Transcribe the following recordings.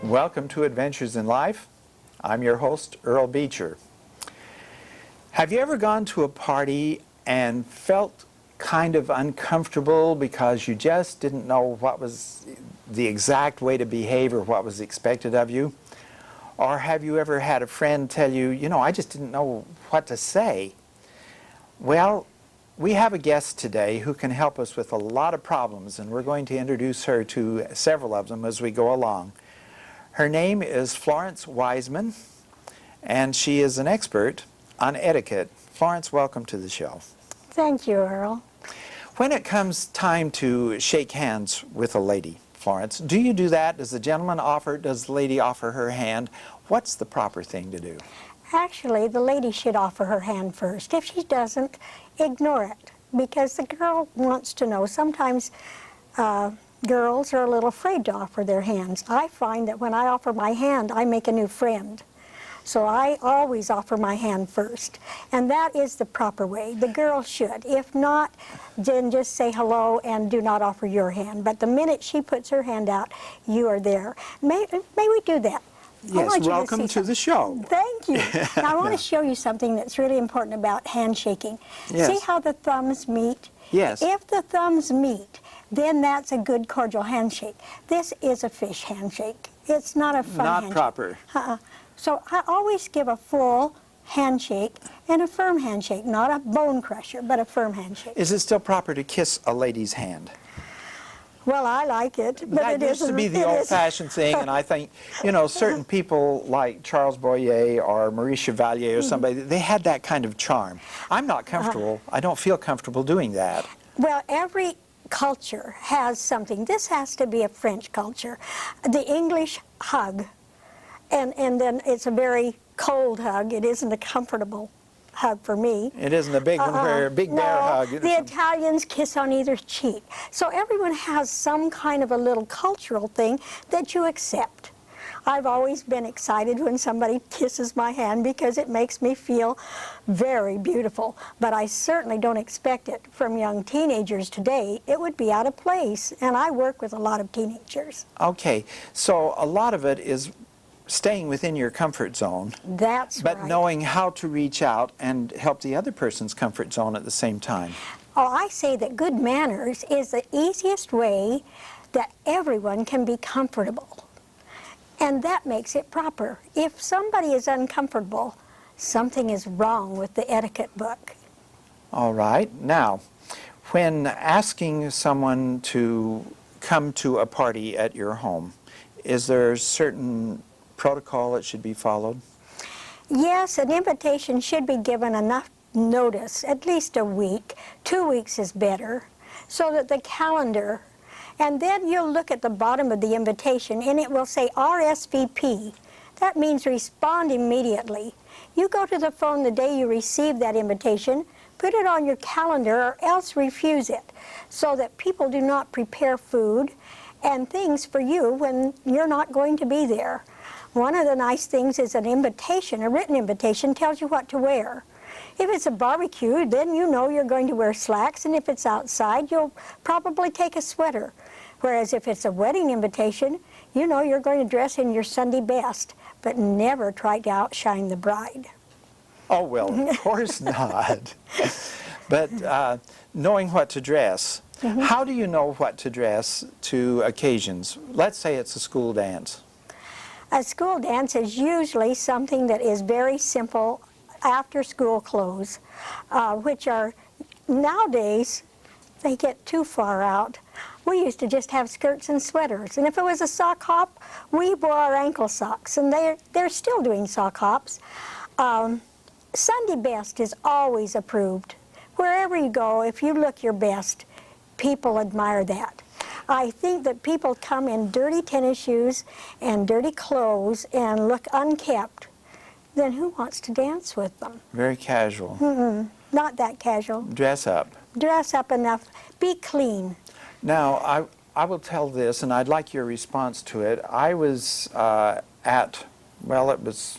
Welcome to Adventures in Life. I'm your host, Earl Beecher. Have you ever gone to a party and felt kind of uncomfortable because you just didn't know what was the exact way to behave or what was expected of you? Or have you ever had a friend tell you, I just didn't know what to say? Well, we have a guest today who can help us with a lot of problems, and we're going to introduce her to several of them as we go along. Her name is Florence Wiseman, and she is an expert on etiquette. Florence, welcome to the show. Thank you, Earl. When it comes time to shake hands with a lady, Florence, do you do that? Does the gentleman offer, does the lady offer her hand? What's the proper thing to do? Actually, the lady should offer her hand first. If she doesn't, ignore it, because the girl wants to know. Sometimes girls are a little afraid to offer their hands. I find that when I offer my hand, I make a new friend. So I always offer my hand first. And that is the proper way. The girl should. If not, then just say hello and do not offer your hand. But the minute she puts her hand out, you are there. May we do that? Yes, welcome to the show. Thank you. Now I want to show you something that's really important about handshaking. Yes. See how the thumbs meet? Yes. If the thumbs meet, then that's a good cordial handshake. This is a fish handshake. It's not a fun handshake. Not proper. So I always give a full handshake and a firm handshake, not a bone crusher, but a firm handshake. Is it still proper to kiss a lady's hand? Well, I like it, but that used to be the old-fashioned thing, and I think, certain people like Charles Boyer or Marie Chevalier or somebody, they had that kind of charm. I'm not comfortable. I don't feel comfortable doing that. Well, every culture has something. This has to be a French culture. The English hug, and then it's a very cold hug. It isn't a comfortable hug for me. It isn't a big one where a big bear hug. The Italians kiss on either cheek. So everyone has some kind of a little cultural thing that you accept. I've always been excited when somebody kisses my hand because it makes me feel very beautiful. But I certainly don't expect it from young teenagers today. It would be out of place, and I work with a lot of teenagers. Okay, so a lot of it is staying within your comfort zone. That's right. But knowing how to reach out and help the other person's comfort zone at the same time. Oh, I say that good manners is the easiest way that everyone can be comfortable. And that makes it proper. If somebody is uncomfortable, something is wrong with the etiquette book. All right. Now, when asking someone to come to a party at your home, is there a certain protocol that should be followed? Yes, an invitation should be given enough notice, at least a week. 2 weeks is better, so that the calendar, and then you'll look at the bottom of the invitation and it will say RSVP. That means respond immediately. You go to the phone the day you receive that invitation, put it on your calendar or else refuse it, so that people do not prepare food and things for you when you're not going to be there. One of the nice things is an invitation, a written invitation, tells you what to wear. If it's a barbecue, then you know you're going to wear slacks, and if it's outside, you'll probably take a sweater. Whereas if it's a wedding invitation, you know you're going to dress in your Sunday best, but never try to outshine the bride. Oh, well, of course not. But knowing what to dress, how do you know what to dress to occasions? Let's say it's a school dance. A school dance is usually something that is very simple after-school clothes, which are, nowadays, they get too far out. We used to just have skirts and sweaters, and if it was a sock hop, we wore our ankle socks, and they're still doing sock hops. Sunday best is always approved. Wherever you go, if you look your best, people admire that. I think that people come in dirty tennis shoes and dirty clothes and look unkept, then who wants to dance with them? Very casual. Not that casual. Dress up. Dress up enough. Be clean. Now, I will tell this, and I'd like your response to it. I was at, well, it was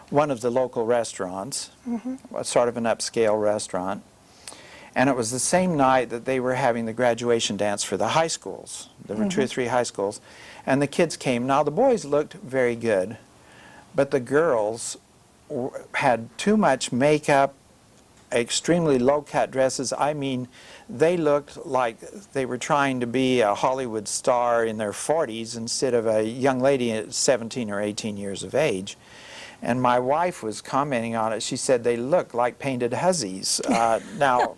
one of the local restaurants, sort of an upscale restaurant, And it was the same night that they were having the graduation dance for the high schools. There were 2 or 3 high schools. And the kids came. Now, the boys looked very good, but the girls had too much makeup, extremely low-cut dresses. I mean, they looked like they were trying to be a Hollywood star in their 40s instead of a young lady at 17 or 18 years of age. And my wife was commenting on it. She said they look like painted hussies. Now,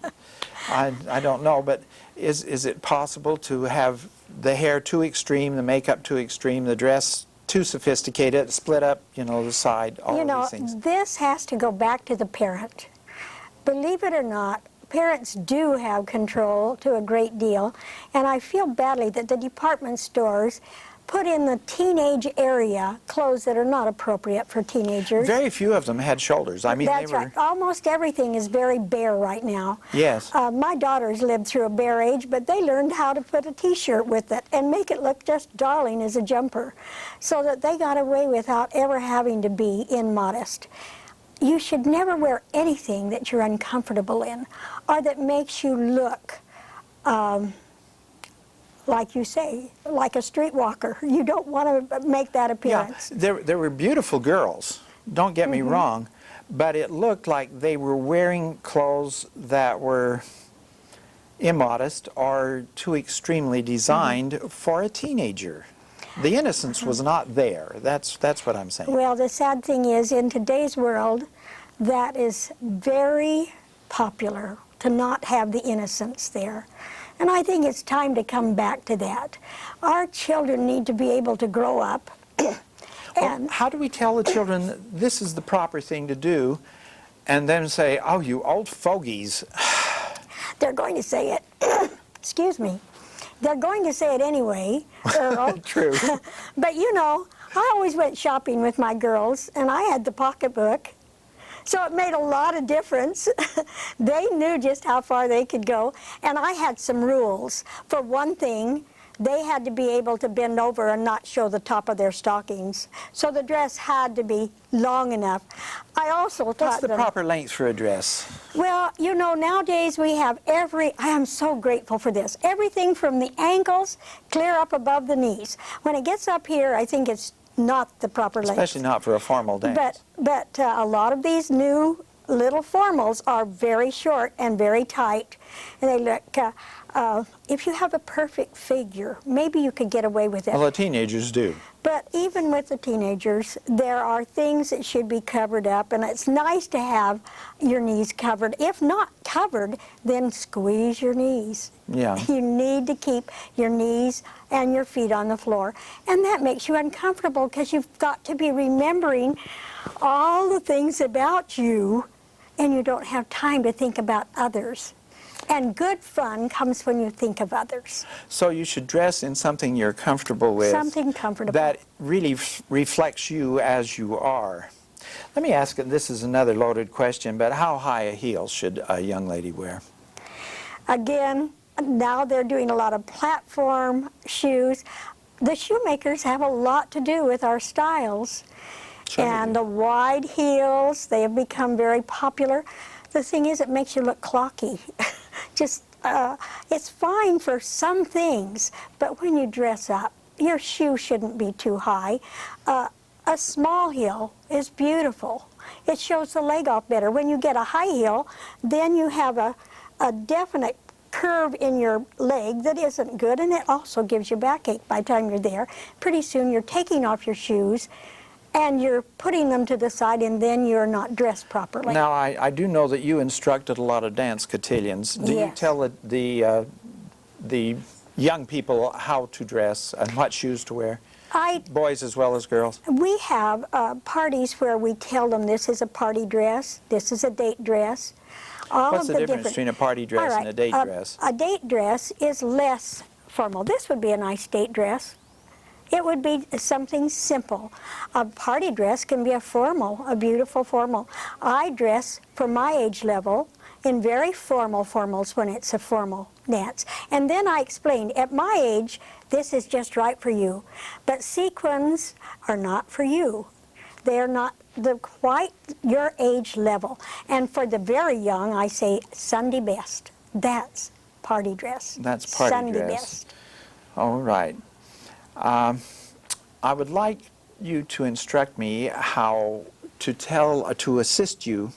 I don't know, but is it possible to have the hair too extreme, the makeup too extreme, the dress too sophisticated, split up, the side, all of these things? This has to go back to the parent. Believe it or not, parents do have control to a great deal, and I feel badly that the department stores put in the teenage area clothes that are not appropriate for teenagers. Very few of them had shoulders. I mean, That's they were... right. Almost everything is very bare right now. Yes. My daughters lived through a bare age, but they learned how to put a T-shirt with it and make it look just darling as a jumper, so that they got away without ever having to be immodest. You should never wear anything that you're uncomfortable in or that makes you look, like you say, like a streetwalker. You don't want to make that appearance. Yeah, there were beautiful girls, don't get me wrong, but it looked like they were wearing clothes that were immodest or too extremely designed for a teenager. The innocence was not there. That's what I'm saying. Well, the sad thing is, in today's world, that is very popular, to not have the innocence there. And I think it's time to come back to that. Our children need to be able to grow up. Well, how do we tell the children that this is the proper thing to do, and then say, oh, you old fogies? They're going to say it. Excuse me. They're going to say it anyway, Earl. True. But I always went shopping with my girls, and I had the pocketbook. So it made a lot of difference. They knew just how far they could go. And I had some rules. For one thing, they had to be able to bend over and not show the top of their stockings. So the dress had to be long enough. I also taught them... What's the proper length for a dress? Well, nowadays we have I am so grateful for this. Everything from the ankles clear up above the knees. When it gets up here, I think it's not the proper length. Especially not for a formal dance. But a lot of these new little formals are very short and very tight. And they look, if you have a perfect figure, maybe you could get away with it. Well, the teenagers do. But even with the teenagers, there are things that should be covered up, and it's nice to have your knees covered. If not covered, then squeeze your knees. Yeah. You need to keep your knees and your feet on the floor, and that makes you uncomfortable because you've got to be remembering all the things about you, and you don't have time to think about others. And good fun comes when you think of others. So you should dress in something you're comfortable with. Something comfortable. That really reflects you as you are. Let me ask, this is another loaded question, but how high a heel should a young lady wear? Again, now they're doing a lot of platform shoes. The shoemakers have a lot to do with our styles. Sure. And the wide heels, they have become very popular. The thing is, it makes you look clocky. It's fine for some things, but when you dress up, your shoe shouldn't be too high. A small heel is beautiful. It shows the leg off better. When you get a high heel, then you have a definite curve in your leg that isn't good, and it also gives you backache by the time you're there. Pretty soon you're taking off your shoes and you're putting them to the side, and then you're not dressed properly. Now, I do know that you instructed a lot of dance cotillions. Do you tell the young people how to dress and what shoes to wear? Boys as well as girls? We have parties where we tell them this is a party dress, this is a date dress. What's the difference between a party dress and a date dress? A date dress is less formal. This would be a nice date dress. It would be something simple. A party dress can be a beautiful formal. I dress for my age level in very formal formals when it's a formal dance. And then I explained, at my age, this is just right for you. But sequins are not for you. They're not quite your age level. And for the very young, I say Sunday best. That's party dress. That's party Sunday dress. best. All right. I would like you to instruct me how to assist you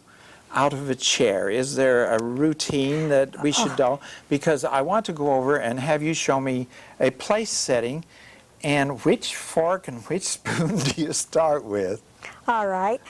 out of a chair. Is there a routine that we should do? Because I want to go over and have you show me a place setting and which fork and which spoon do you start with? All right.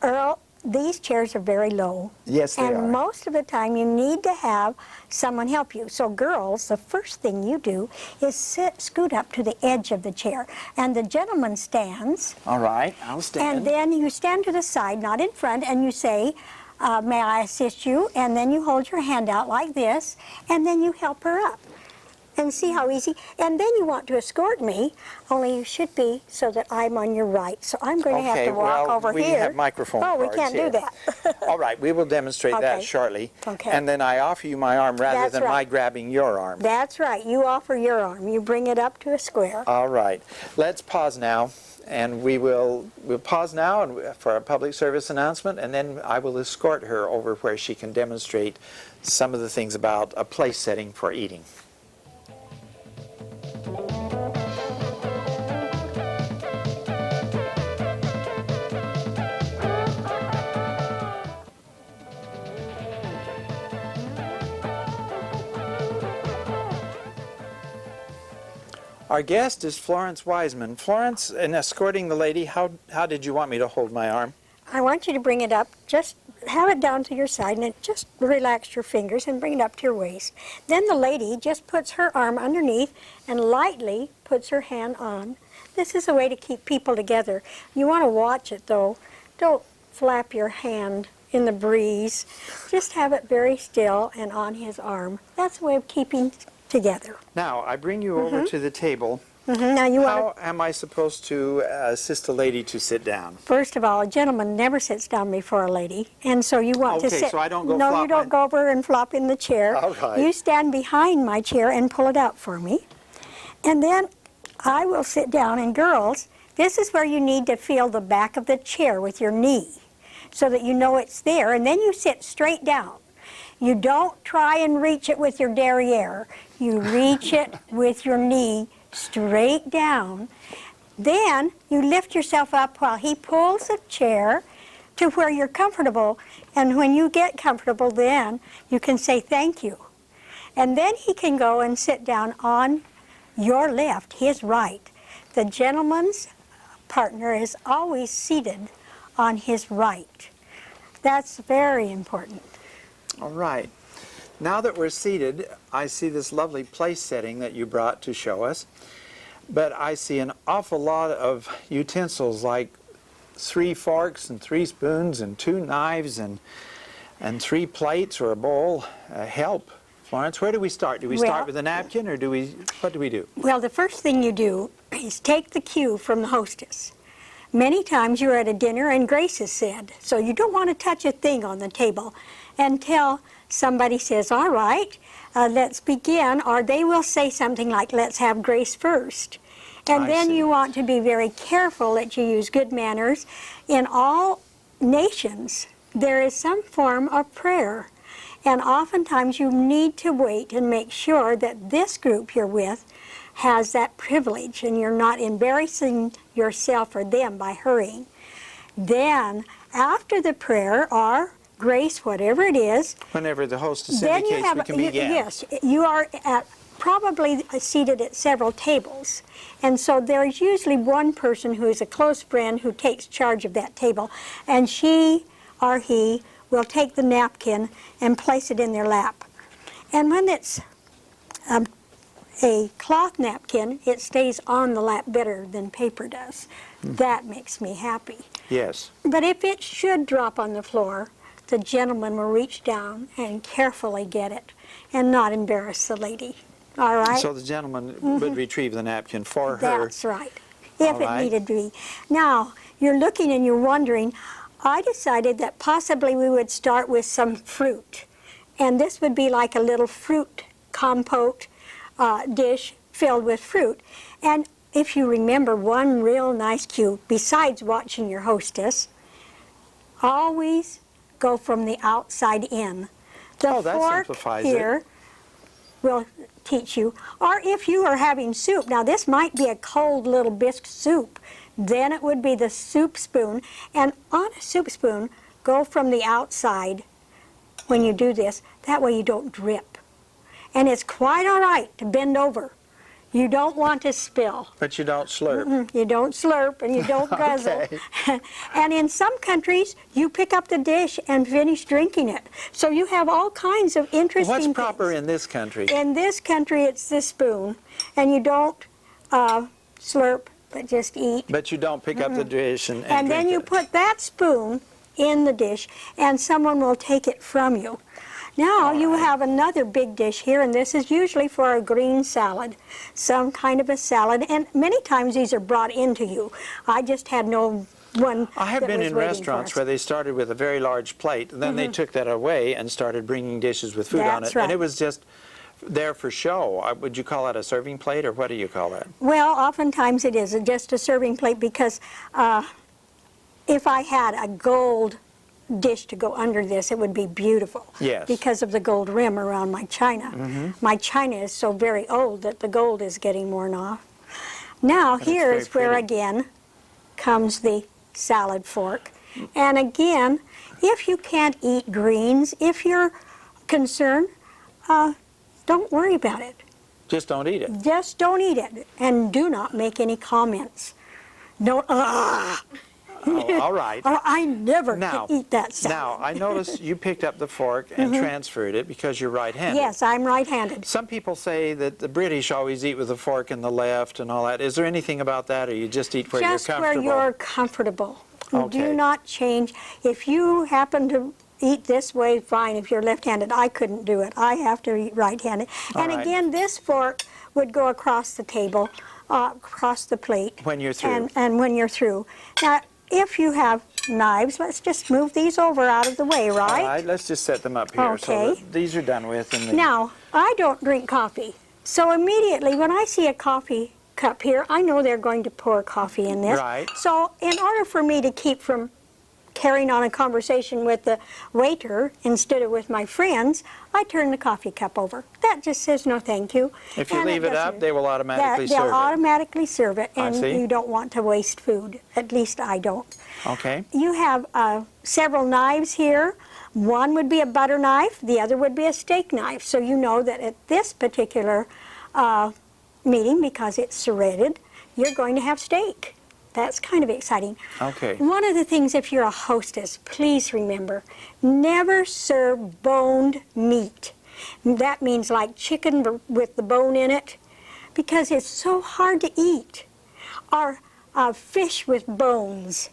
Earl, these chairs are very low. Yes, they are. And most of the time you need to have someone help you. So girls, the first thing you do is scoot up to the edge of the chair. And the gentleman stands. All right, I'll stand. And then you stand to the side, not in front, and you say, may I assist you? And then you hold your hand out like this, and then you help her up. And see how easy? And then you want to escort me, only you should be so that I'm on your right. So I'm going to have to walk over we here. have microphone Oh, we cards can't here. do that. All right, we will demonstrate that Okay. shortly. Okay. And then I offer you my arm rather That's than my right. grabbing your arm. That's right. You offer your arm. You bring it up to a square. All right. Let's pause now, and we'll pause now for a public service announcement, and then I will escort her over where she can demonstrate some of the things about a place setting for eating. Our guest is Florence Wiseman. Florence, in escorting the lady, how did you want me to hold my arm? I want you to bring it up. Just have it down to your side, and just relax your fingers and bring it up to your waist. Then the lady just puts her arm underneath and lightly puts her hand on. This is a way to keep people together. You want to watch it, though. Don't flap your hand in the breeze. Just have it very still and on his arm. That's a way of keeping together. Now, I bring you over to the table. Now you How want am I supposed to assist a lady to sit down? First of all, a gentleman never sits down before a lady, and so you want to Okay, sit. so I don't go No, you flopping. don't go over and flop in the chair. All right. You stand behind my chair and pull it out for me, and then I will sit down. And girls, this is where you need to feel the back of the chair with your knee, so that you know it's there, and then you sit straight down. You don't try and reach it with your derriere. You reach it with your knee straight down. Then you lift yourself up while he pulls the chair to where you're comfortable. And when you get comfortable, then you can say thank you. And then he can go and sit down on your left, his right. The gentleman's partner is always seated on his right. That's very important. All right. Now that we're seated, I see this lovely place setting that you brought to show us. But I see an awful lot of utensils, like 3 forks and 3 spoons and 2 knives and 3 plates or a bowl. Help. Florence, where do we start? Do we start with a napkin, or what do we do? Well, the first thing you do is take the cue from the hostess. Many times you're at a dinner and grace is said, so you don't want to touch a thing on the table until somebody says, all right, let's begin, or they will say something like, let's have grace first. And then you want to be very careful that you use good manners. In all nations, there is some form of prayer. And oftentimes you need to wait and make sure that this group you're with has that privilege and you're not embarrassing yourself or them by hurrying. Then, after the prayer or grace, whatever it is, Whenever the hostess then you indicates have, we can begin. yes, you are probably seated at several tables. And so there's usually one person who is a close friend who takes charge of that table, and she or he will take the napkin and place it in their lap. And when it's a cloth napkin, it stays on the lap better than paper does. That makes me happy. Yes. But if it should drop on the floor, the gentleman will reach down and carefully get it and not embarrass the lady. All right? So the gentleman would retrieve the napkin for her. That's right, if All it right. needed to be. Now, you're looking and you're wondering, I decided that possibly we would start with some fruit. And this would be like a little fruit compote dish filled with fruit. And if you remember one real nice cue, besides watching your hostess, always go from the outside in. The Oh, that fork simplifies it. here will teach you. Or if you are having soup, now this might be a cold little bisque soup, then it would be the soup spoon. And on a soup spoon, go from the outside when you do this. That way you don't drip. And it's quite all right to bend over. You don't want to spill. But you don't slurp. You don't slurp and you don't guzzle. Okay. And in some countries, you pick up the dish and finish drinking it. So you have all kinds of interesting What's proper things. in this country? In this country, it's the spoon. And you don't slurp, but just eat. But you don't pick up the dish and And then drink you it. put that spoon in the dish, and someone will take it from you. Now you have another big dish here, and this is usually for a green salad, some kind of a salad, and many times these are brought into you. I just had no one I have that been was in waiting restaurants for where us. they started with a very large plate, and then they took that away and started bringing dishes with food on That's it. And right. it was just there for show. Would you call that a serving plate, or what do you call that? Well, oftentimes it is just a serving plate because if I had a gold dish to go under this, it would be beautiful. Yes. Because of the gold rim around my china. My china is so very old that the gold is getting worn off. Now it's here very is where pretty. again comes the salad fork. And again, if you can't eat greens, if you're concerned, don't worry about it. Just don't eat it. Just don't eat it, and do not make any comments. No, Oh, all right. or I never Now, can eat that salad. now, I noticed you picked up the fork and transferred it because you're right-handed. Yes, I'm right-handed. Some people say that the British always eat with the fork in the left and all that. Is there anything about that, or you just eat where Just you're where comfortable? you're comfortable. Okay. Do not change. If you happen to eat this way, fine. If you're left-handed, I couldn't do it. I have to eat right-handed. And right. again, this fork would go across the table, across the plate. When you're through. And when you're through. Now, if you have knives, let's just move these over out of the way, All right? right, let's just set them up here so Okay. that these are done with. And Now, I don't drink coffee. So immediately when I see a coffee cup here, I know they're going to pour coffee in this. Right. So in order for me to keep from carrying on a conversation with the waiter instead of with my friends, I turn the coffee cup over. That just says no thank you. if you And leave it up, doesn't- they will automatically they'll serve automatically serve it, I and see. you don't want to waste food. At least I don't. it. Okay. You have several knives here. One would be a butter knife, the other would be a steak knife. So you know that at this particular meeting, because it's serrated, you're going to have steak. That's kind of exciting. Okay. One of the things, if you're a hostess, please remember, never serve boned meat. That means like chicken with the bone in it, because it's so hard to eat. Or fish with bones.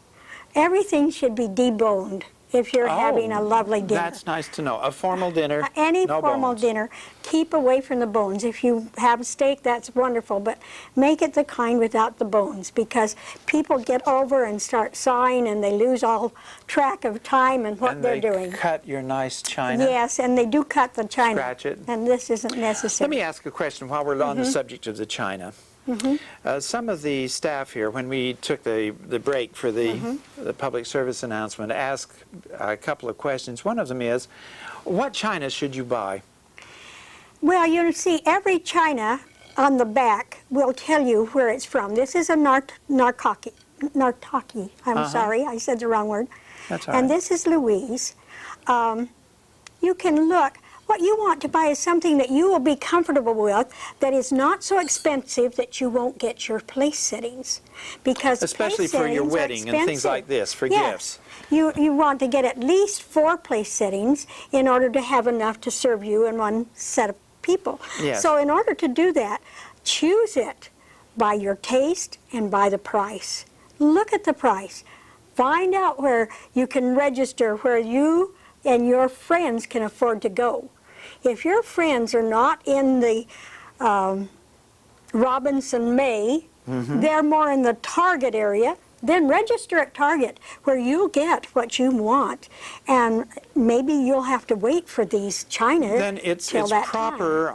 Everything should be deboned if you're having a lovely dinner. That's nice to know. A formal dinner, Any no formal bones. dinner, keep away from the bones. If you have steak, that's wonderful, but make it the kind without the bones, because people get over and start sighing and they lose all track of time and what And they're they doing. cut your nice china. Yes, and they do cut the china. Scratch it. And this isn't necessary. Let me ask a question while we're on the subject of the china. Some of the staff here, when we took the break for the public service announcement, asked a couple of questions. One of them is, what china should you buy? Well, you see, every china on the back will tell you where it's from. This is a nartaki. I'm sorry, I said the wrong word. That's all And right. this is Louise. You can look. What you want to buy is something that you will be comfortable with, that is not so expensive that you won't get your place settings. Because Especially place for your settings are wedding and things expensive. like this, for Yes. gifts. You want to get at least 4 place settings in order to have enough to serve you and one set of people. Yes. So in order to do that, choose it by your taste and by the price. Look at the price. Find out where you can register, where you and your friends can afford to go. If your friends are not in the Robinson May, they're more in the Target area, then register at Target where you'll get what you want, and maybe you'll have to wait for these china Then it's till that proper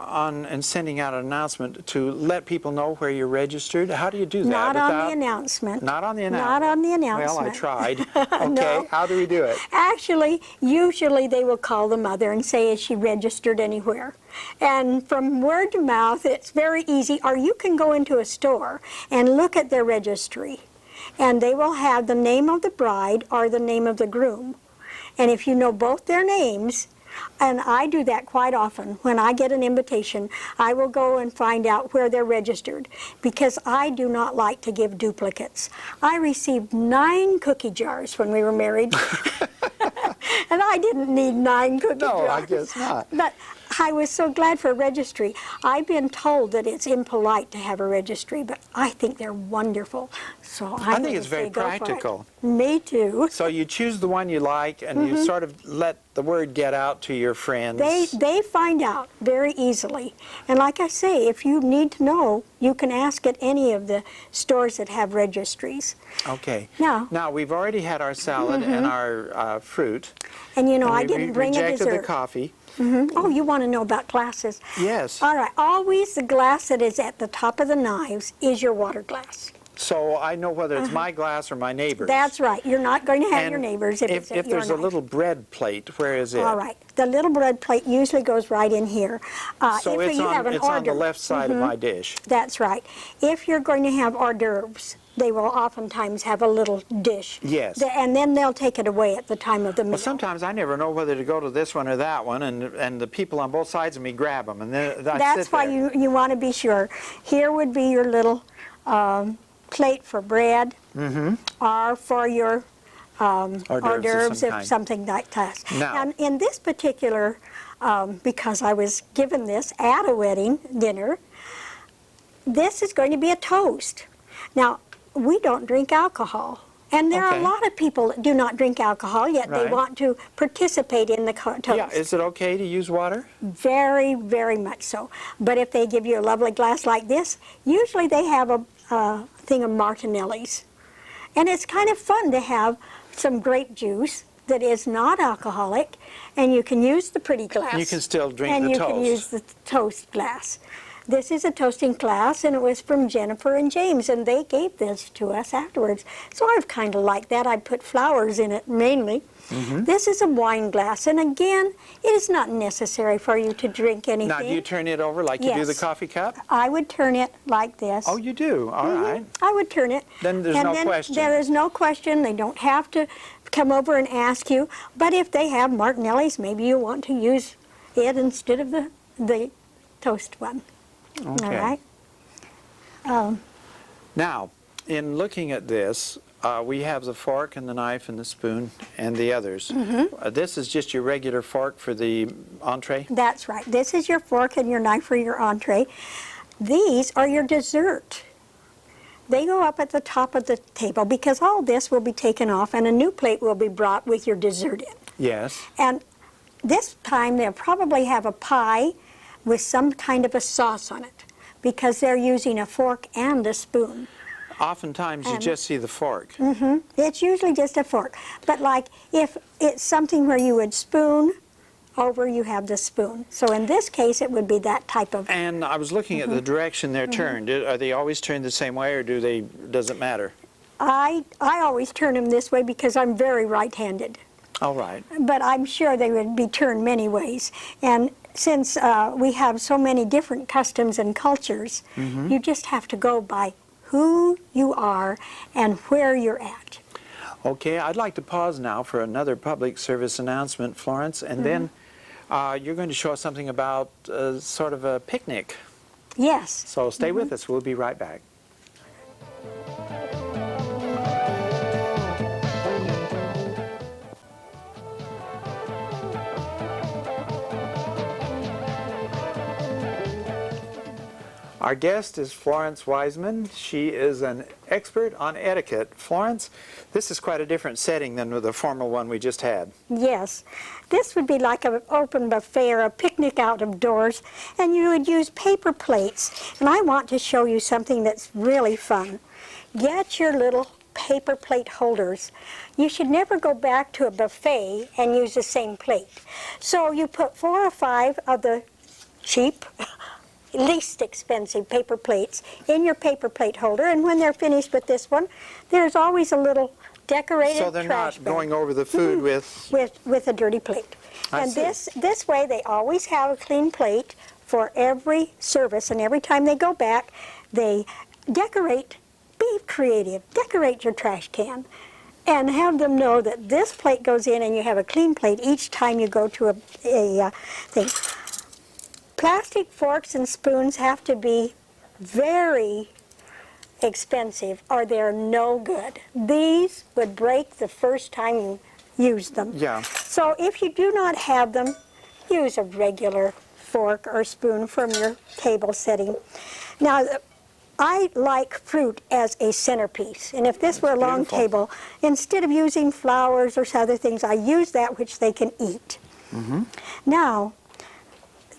in sending out an announcement to let people know where you're registered. How do you do that? Not on the announcement. Not on the announcement. Not on the announcement. Well, I tried. Okay, No. how do we do it? Actually, usually they will call the mother and say, is she registered anywhere? And from word to mouth, it's very easy. Or you can go into a store and look at their registry, and they will have the name of the bride or the name of the groom. And if you know both their names, and I do that quite often, when I get an invitation, I will go and find out where they're registered, because I do not like to give duplicates. I received 9 cookie jars when we were married, and I didn't need 9 cookie jars. No, I guess not. But I was so glad for a registry. I've been told that it's impolite to have a registry, but I think they're wonderful. So I think it's very practical. Me too. So you choose the one you like, and you sort of let the word get out to your friends. They find out very easily. And like I say, if you need to know, you can ask at any of the stores that have registries. Okay. Now we've already had our salad and our fruit. And you know, and I didn't bring a rejected dessert. the coffee. Oh, you want to know about glasses? Yes. All right. Always the glass that is at the top of the knives is your water glass. So I know whether it's my glass or my neighbor's. That's right. You're not going to have And your neighbors if it's at if your there's a knife. little bread plate, where is it? All right. The little bread plate usually goes right in here. So if it's, you have an it's on the hors left side of my dish. That's right. If you're going to have hors d'oeuvres, they will oftentimes have a little dish. Yes. And then they'll take it away at the time of the meal. Well, sometimes I never know whether to go to this one or that one, and the people on both sides of me grab them, and then I That's sit why there. you want to be sure. Here would be your little plate for bread, or for your hors Hors d'oeuvres of d'oeuvres, some if kind. something like that. Now- And in this particular, because I was given this at a wedding dinner, this is going to be a toast. Now, we don't drink alcohol. And there are a Okay. lot of people that do not drink alcohol, yet they Right. want to participate in the toast. Yeah, is it okay to use water? Very, very much so. But if they give you a lovely glass like this, usually they have a thing of Martinelli's. And it's kind of fun to have some grape juice that is not alcoholic, and you can use the pretty glass. You can still drink and the you toast. can use the toast glass. This is a toasting glass, and it was from Jennifer and James, and they gave this to us afterwards. So I've kind of liked that. I put flowers in it mainly. This is a wine glass, and again, it is not necessary for you to drink anything. Now, do you turn it over like you do the Yes. coffee cup? I would turn it like this. Oh, you do? All right. I would turn it. Then there's and no then question. There is no question. They don't have to come over and ask you. But if they have Martinelli's, maybe you want to use it instead of the toast one. Okay. All right. Now, in looking at this, we have the fork and the knife and the spoon and the others. This is just your regular fork for the entree? That's right. This is your fork and your knife for your entree. These are your dessert. They go up at the top of the table because all this will be taken off and a new plate will be brought with your dessert in. Yes. And this time they'll probably have a pie with some kind of a sauce on it because they're using a fork and a spoon. Oftentimes you just see the fork. It's usually just a fork. But like if it's something where you would spoon over, you have the spoon. So in this case it would be that type of... And I was looking at the direction they're turned. Are they always turned the same way, or does it matter? I always turn them this way because I'm very right-handed. All right. But I'm sure they would be turned many ways. And since we have so many different customs and cultures, you just have to go by who you are and where you're at. Okay, I'd like to pause now for another public service announcement, Florence, and then you're going to show us something about sort of a picnic. Yes. So stay with us. We'll be right back. Our guest is Florence Wiseman. She is an expert on etiquette. Florence, this is quite a different setting than the formal one we just had. Yes. This would be like an open buffet or a picnic out of doors, and you would use paper plates. And I want to show you something that's really fun. Get your little paper plate holders, you should never go back to a buffet and use the same plate. So you put 4 or 5 of the cheap, least expensive paper plates in your paper plate holder, and when they're finished with this one, there's always a little decorated So they're trash not bag going over the food with a dirty plate. I And see. this way they always have a clean plate for every service, and every time they go back, they decorate. Be creative. Decorate your trash can, and have them know that this plate goes in, and you have a clean plate each time you go to a thing. Plastic forks and spoons have to be very expensive, or they're no good. These would break the first time you use them. Yeah. So if you do not have them, use a regular fork or spoon from your table setting. Now, I like fruit as a centerpiece, and if this were a long beautiful. table, instead of using flowers or other things, I use that which they can eat. Mm-hmm. Now,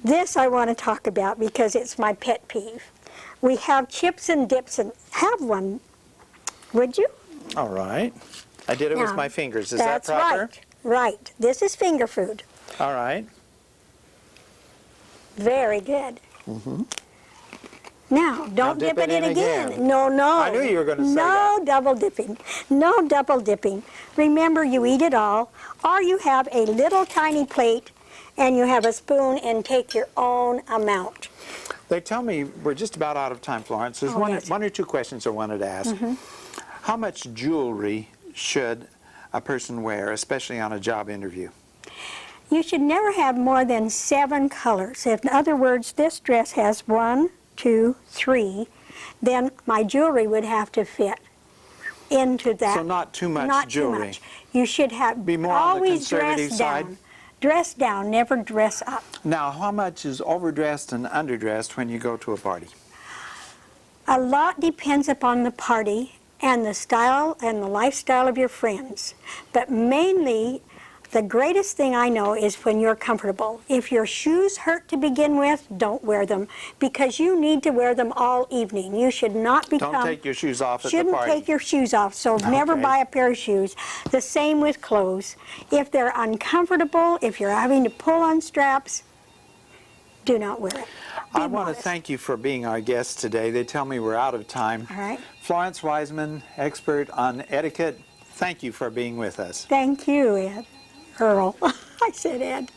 this I want to talk about because it's my pet peeve. We have chips and dips, and have one, would you? All right. I did it with Now, my fingers. Is that that's proper? right. Right. This is finger food. All right. Very good. Mm-hmm. Now, don't dip dip it in again. No, no. I knew you were going to say No that. double dipping. No double dipping. Remember, you eat it all, or you have a little tiny plate, and you have a spoon and take your own amount. They tell me we're just about out of time, Florence. There's Oh, yes. one or two questions I wanted to ask. Mm-hmm. How much jewelry should a person wear, especially on a job interview? You should never have more than 7 colors. In other words, this dress has 1, 2, 3. Then my jewelry would have to fit into that. So not too much Not jewelry. too much. You should have Be more on the always conservative dress side? down. Dress down, never dress up. Now, how much is overdressed and underdressed when you go to a party? A lot depends upon the party and the style and the lifestyle of your friends. But mainly, the greatest thing I know is when you're comfortable. If your shoes hurt to begin with, don't wear them, because you need to wear them all evening. You should not become... Don't take your shoes off at the Shouldn't party. take your shoes off, so never Okay. buy a pair of shoes. The same with clothes. If they're uncomfortable, if you're having to pull on straps, do not wear it. Be I want to modest. thank you for being our guest today. They tell me we're out of time. All right. Florence Wiseman, expert on etiquette, thank you for being with us. Thank you, Ed. Earl. I said Ed.